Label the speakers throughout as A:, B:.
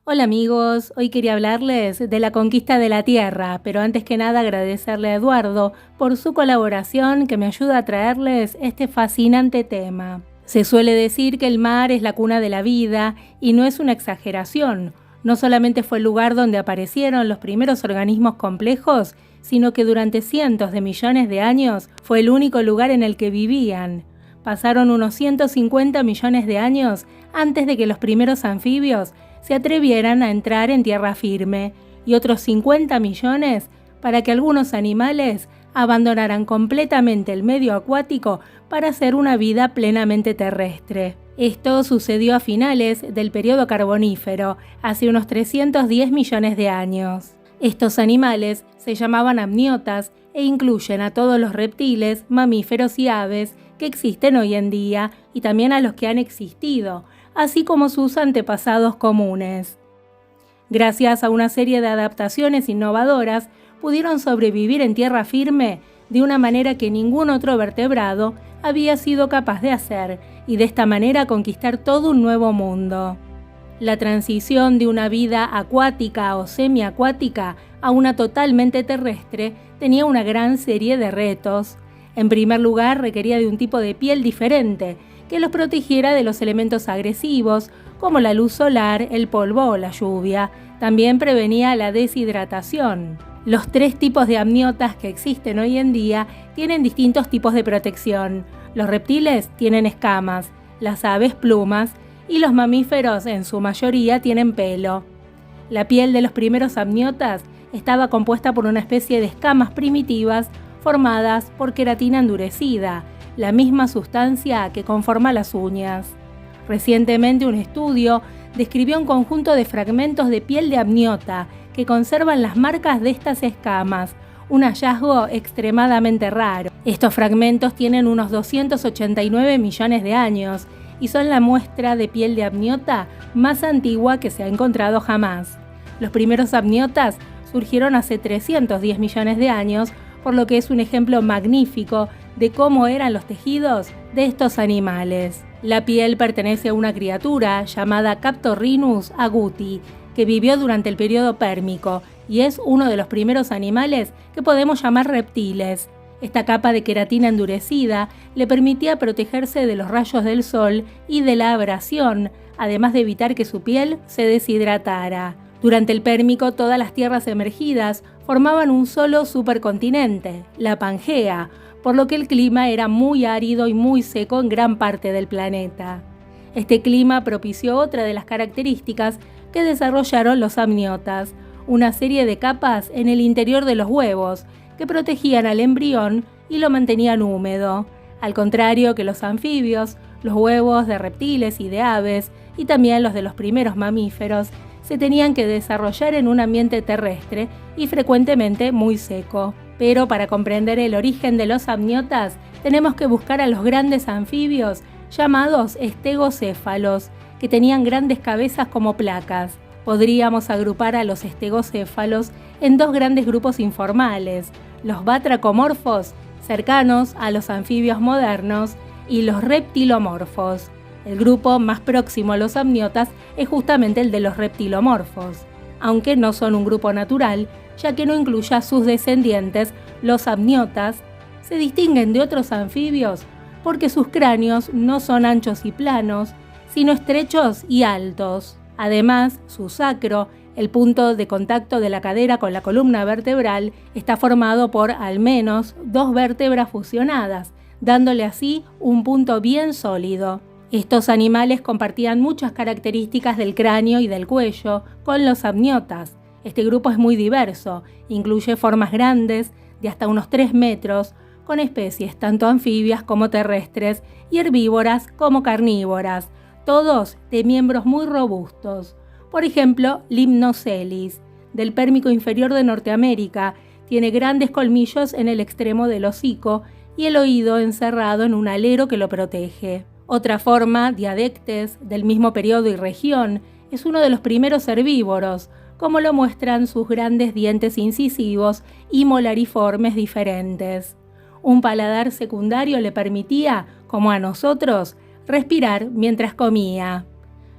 A: Hola amigos, hoy quería hablarles de la conquista de la Tierra, pero antes que nada agradecerle a Eduardo por su colaboración que me ayuda a traerles este fascinante tema. Se suele decir que el mar es la cuna de la vida y no es una exageración. No solamente fue el lugar donde aparecieron los primeros organismos complejos, sino que durante cientos de millones de años fue el único lugar en el que vivían. Pasaron unos 150 millones de años antes de que los primeros anfibios se atrevieran a entrar en tierra firme y otros 50 millones para que algunos animales abandonaran completamente el medio acuático para hacer una vida plenamente terrestre. Esto sucedió a finales del período carbonífero, hace unos 310 millones de años. Estos animales se llamaban amniotas e incluyen a todos los reptiles, mamíferos y aves que existen hoy en día y también a los que han existido, así como sus antepasados comunes. Gracias a una serie de adaptaciones innovadoras, pudieron sobrevivir en tierra firme de una manera que ningún otro vertebrado había sido capaz de hacer y de esta manera conquistar todo un nuevo mundo. La transición de una vida acuática o semiacuática a una totalmente terrestre tenía una gran serie de retos. En primer lugar, requería de un tipo de piel diferente, que los protegiera de los elementos agresivos, como la luz solar, el polvo o la lluvia. También prevenía la deshidratación. Los 3 tipos de amniotas que existen hoy en día tienen distintos tipos de protección. Los reptiles tienen escamas, las aves plumas y los mamíferos en su mayoría tienen pelo. La piel de los primeros amniotas estaba compuesta por una especie de escamas primitivas formadas por queratina endurecida, la misma sustancia que conforma las uñas. Recientemente un estudio describió un conjunto de fragmentos de piel de amniota que conservan las marcas de estas escamas, un hallazgo extremadamente raro. Estos fragmentos tienen unos 289 millones de años y son la muestra de piel de amniota más antigua que se ha encontrado jamás. Los primeros amniotas surgieron hace 310 millones de años, por lo que es un ejemplo magnífico de cómo eran los tejidos de estos animales. La piel pertenece a una criatura llamada Captorhinus agouti, que vivió durante el periodo pérmico y es uno de los primeros animales que podemos llamar reptiles. Esta capa de queratina endurecida le permitía protegerse de los rayos del sol y de la abrasión, además de evitar que su piel se deshidratara. Durante el Pérmico, todas las tierras emergidas formaban un solo supercontinente, la Pangea, por lo que el clima era muy árido y muy seco en gran parte del planeta. Este clima propició otra de las características que desarrollaron los amniotas, una serie de capas en el interior de los huevos que protegían al embrión y lo mantenían húmedo. Al contrario que los anfibios, los huevos de reptiles y de aves, y también los de los primeros mamíferos, se tenían que desarrollar en un ambiente terrestre y frecuentemente muy seco. Pero para comprender el origen de los amniotas, tenemos que buscar a los grandes anfibios llamados estegocéfalos, que tenían grandes cabezas como placas. Podríamos agrupar a los estegocéfalos en 2 grandes grupos informales, los batracomorfos, cercanos a los anfibios modernos, y los reptilomorfos. El grupo más próximo a los amniotas es justamente el de los reptilomorfos, aunque no son un grupo natural, ya que no incluye a sus descendientes, los amniotas. Se distinguen de otros anfibios porque sus cráneos no son anchos y planos, sino estrechos y altos. Además, su sacro, el punto de contacto de la cadera con la columna vertebral, está formado por al menos 2 vértebras fusionadas, dándole así un punto bien sólido. Estos animales compartían muchas características del cráneo y del cuello con los amniotas. Este grupo es muy diverso, incluye formas grandes, de hasta unos 3 metros, con especies tanto anfibias como terrestres y herbívoras como carnívoras, todos de miembros muy robustos. Por ejemplo, Limnocelis, del Pérmico inferior de Norteamérica, tiene grandes colmillos en el extremo del hocico y el oído encerrado en un alero que lo protege. Otra forma, Diadectes, del mismo periodo y región, es uno de los primeros herbívoros, como lo muestran sus grandes dientes incisivos y molariformes diferentes. Un paladar secundario le permitía, como a nosotros, respirar mientras comía.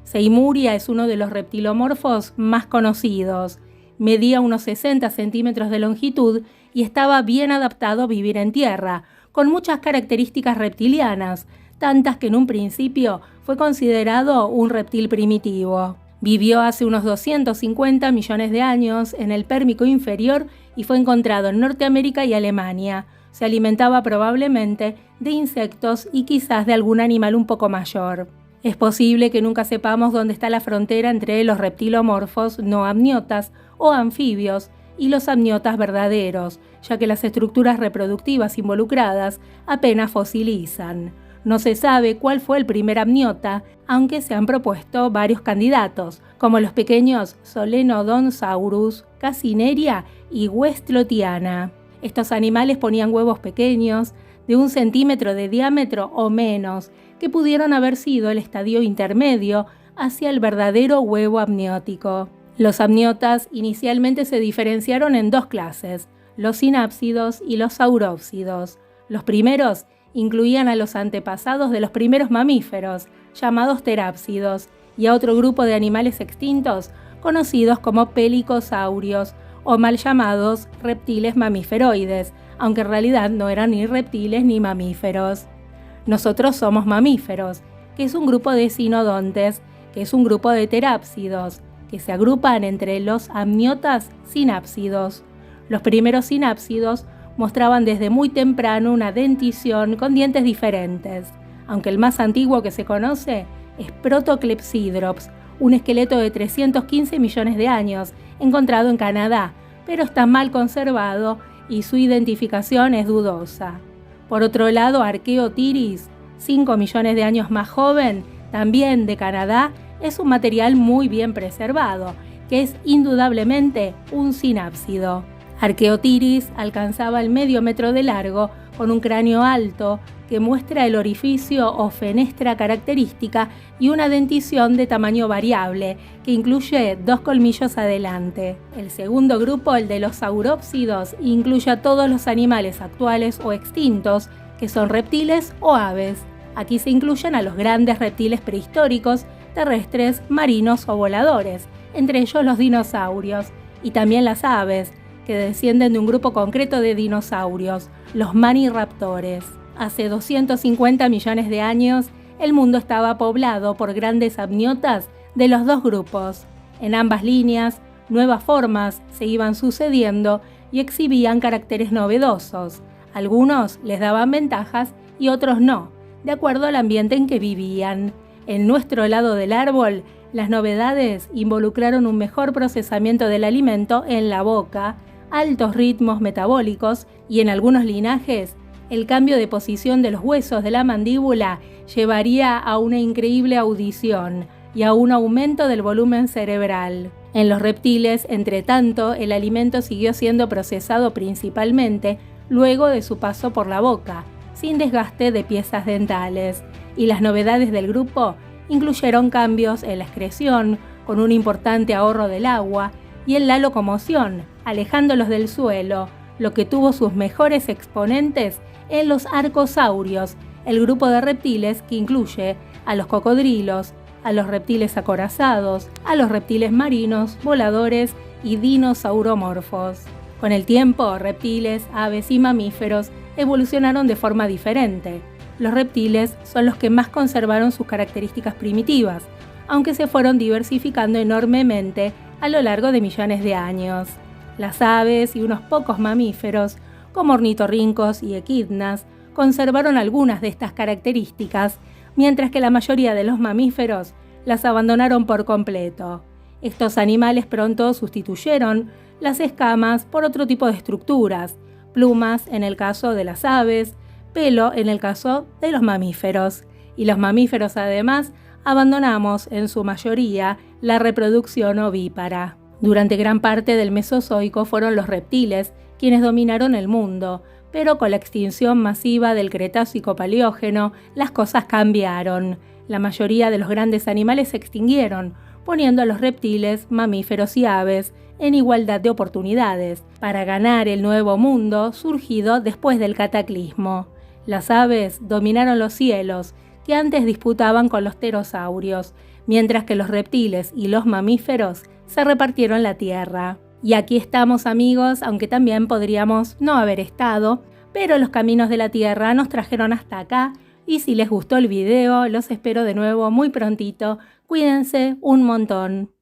A: Seimuria es uno de los reptilomorfos más conocidos. Medía unos 60 centímetros de longitud y estaba bien adaptado a vivir en tierra, con muchas características reptilianas, tantas que en un principio fue considerado un reptil primitivo. Vivió hace unos 250 millones de años en el Pérmico inferior y fue encontrado en Norteamérica y Alemania. Se alimentaba probablemente de insectos y quizás de algún animal un poco mayor. Es posible que nunca sepamos dónde está la frontera entre los reptilomorfos no amniotas o anfibios y los amniotas verdaderos, ya que las estructuras reproductivas involucradas apenas fosilizan. No se sabe cuál fue el primer amniota, aunque se han propuesto varios candidatos, como los pequeños Solenodonsaurus, Casineria y Westlotiana. Estos animales ponían huevos pequeños, de 1 centímetro de diámetro o menos, que pudieron haber sido el estadio intermedio hacia el verdadero huevo amniótico. Los amniotas inicialmente se diferenciaron en 2 clases, los sinápsidos y los saurópsidos. Los primeros incluían a los antepasados de los primeros mamíferos, llamados terápsidos, y a otro grupo de animales extintos conocidos como pelicosaurios, o mal llamados reptiles mamíferoides, aunque en realidad no eran ni reptiles ni mamíferos. Nosotros somos mamíferos, que es un grupo de sinodontes, que es un grupo de terápsidos, que se agrupan entre los amniotas sinápsidos. Los primeros sinápsidos mostraban desde muy temprano una dentición con dientes diferentes, aunque el más antiguo que se conoce es Protoclepsidrops, un esqueleto de 315 millones de años, encontrado en Canadá, pero está mal conservado y su identificación es dudosa. Por otro lado, Archaeopteryx, 5 millones de años más joven, también de Canadá, es un material muy bien preservado, que es indudablemente un sinápsido. Archaeopteryx alcanzaba el medio metro de largo, con un cráneo alto que muestra el orificio o fenestra característica y una dentición de tamaño variable, que incluye 2 colmillos adelante. El segundo grupo, el de los saurópsidos, incluye a todos los animales actuales o extintos, que son reptiles o aves. Aquí se incluyen a los grandes reptiles prehistóricos, terrestres, marinos o voladores, entre ellos los dinosaurios, y también las aves, que descienden de un grupo concreto de dinosaurios, los maniraptores. Hace 250 millones de años, el mundo estaba poblado por grandes amniotas de los 2 grupos. En ambas líneas, nuevas formas se iban sucediendo y exhibían caracteres novedosos. Algunos les daban ventajas y otros no, de acuerdo al ambiente en que vivían. En nuestro lado del árbol, las novedades involucraron un mejor procesamiento del alimento en la boca, altos ritmos metabólicos y en algunos linajes, el cambio de posición de los huesos de la mandíbula llevaría a una increíble audición y a un aumento del volumen cerebral. En los reptiles, entre tanto, el alimento siguió siendo procesado principalmente luego de su paso por la boca, sin desgaste de piezas dentales, y las novedades del grupo incluyeron cambios en la excreción, con un importante ahorro del agua, y en la locomoción, alejándolos del suelo, lo que tuvo sus mejores exponentes en los arcosaurios, el grupo de reptiles que incluye a los cocodrilos, a los reptiles acorazados, a los reptiles marinos, voladores y dinosauromorfos. Con el tiempo, reptiles, aves y mamíferos evolucionaron de forma diferente. Los reptiles son los que más conservaron sus características primitivas, aunque se fueron diversificando enormemente a lo largo de millones de años. Las aves y unos pocos mamíferos, como ornitorrincos y equidnas, conservaron algunas de estas características, mientras que la mayoría de los mamíferos las abandonaron por completo. Estos animales pronto sustituyeron las escamas por otro tipo de estructuras, plumas en el caso de las aves, pelo en el caso de los mamíferos. Y los mamíferos además abandonamos en su mayoría la reproducción ovípara. Durante gran parte del Mesozoico fueron los reptiles quienes dominaron el mundo, pero con la extinción masiva del Cretácico-Paleógeno las cosas cambiaron. La mayoría de los grandes animales se extinguieron, poniendo a los reptiles, mamíferos y aves en igualdad de oportunidades para ganar el nuevo mundo surgido después del cataclismo. Las aves dominaron los cielos, que antes disputaban con los pterosaurios, mientras que los reptiles y los mamíferos se repartieron la tierra. Y aquí estamos, amigos, aunque también podríamos no haber estado, pero los caminos de la tierra nos trajeron hasta acá. Y si les gustó el video, los espero de nuevo muy prontito. Cuídense un montón.